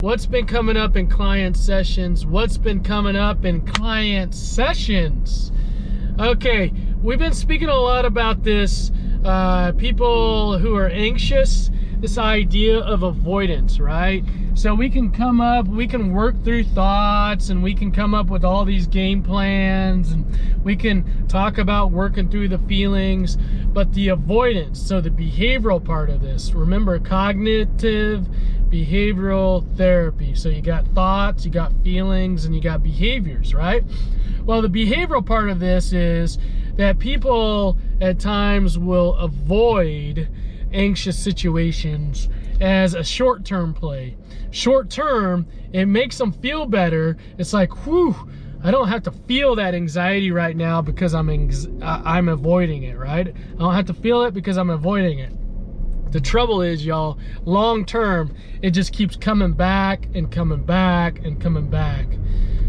What's been coming up in client sessions? What's been coming up in client sessions? Okay, we've been speaking a lot about this, people who are anxious, this idea of avoidance, right? So we can work through thoughts, and we can come up with all these game plans, and we can talk about working through the feelings, but the avoidance, so the behavioral part of this, remember, cognitive behavioral therapy. So you got thoughts, you got feelings, and you got behaviors, right? Well, the behavioral part of this is that people at times will avoid anxious situations as a short-term play. Short-term, it makes them feel better. It's like, whew, I don't have to feel that anxiety right now because I'm avoiding it, right? I don't have to feel it because I'm avoiding it. The trouble is, y'all, long term, it just keeps coming back and coming back and coming back.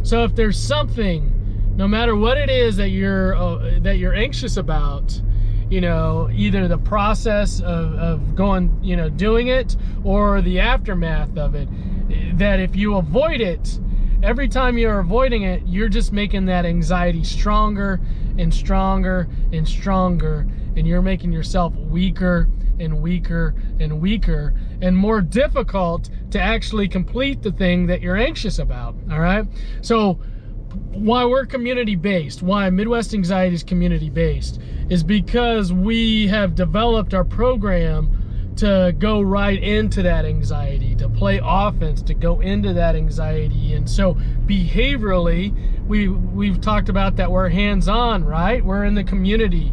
So if there's something, no matter what it is that you're anxious about, you know, either the process of going, you know, doing it, or the aftermath of it, that if you avoid it, every time you're avoiding it, you're just making that anxiety stronger and stronger and stronger, and you're making yourself weaker and weaker and weaker, and more difficult to actually complete the thing that you're anxious about. All right, so why we're community-based, why Midwest Anxiety is community-based, is because we have developed our program to go right into that anxiety, to play offense, to go into that anxiety. And so behaviorally, we've talked about that we're hands-on, right? We're in the community.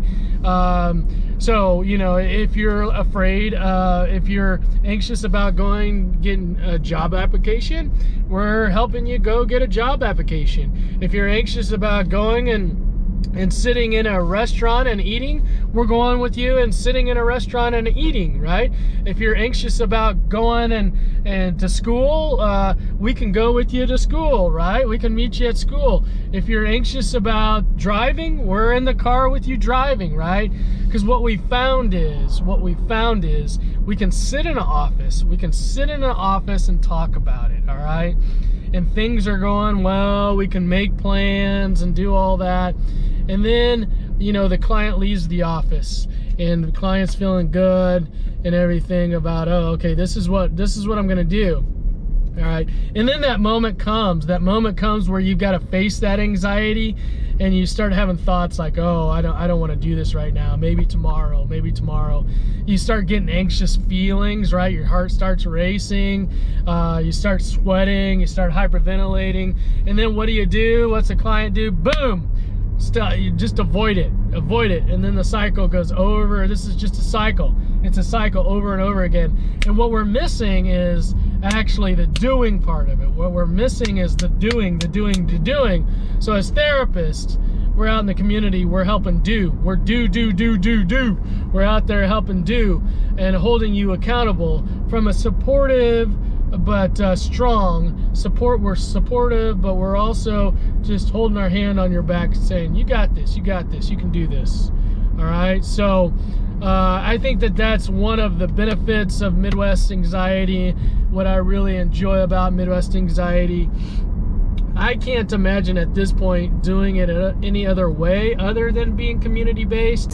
So, you know, if you're afraid, if you're anxious about getting a job application, we're helping you go get a job application. If you're anxious about going and sitting in a restaurant and eating, we're going with you and sitting in a restaurant and eating, right? If you're anxious about going and to school, we can go with you to school, right? We can meet you at school. If you're anxious about driving, we're in the car with you driving, right? Because what we found is we can sit in an office. We can sit in an office and talk about it, all right? And things are going well. We can make plans and do all that. And then, you know, the client leaves the office and the client's feeling good and everything about, oh, okay, this is what I'm gonna do. All right. And then that moment comes where you've got to face that anxiety, and you start having thoughts like, oh, I don't want to do this right now. Maybe tomorrow. You start getting anxious feelings, right? Your heart starts racing. You start sweating. You start hyperventilating. And then what do? What's the client do? Boom. You just avoid it, and then the cycle goes over. This is just a cycle. It's a cycle over and over again. And what we're missing is actually the doing part of it. What we're missing is the doing. So as therapists, we're out in the community, we're helping do. We're do. We're out there helping do and holding you accountable from a supportive but strong support. We're supportive, but we're also just holding our hand on your back saying, you got this, you can do this. All right, so I think that's one of the benefits of Midwest Anxiety. What I really enjoy about Midwest Anxiety, I can't imagine at this point doing it any other way other than being community-based.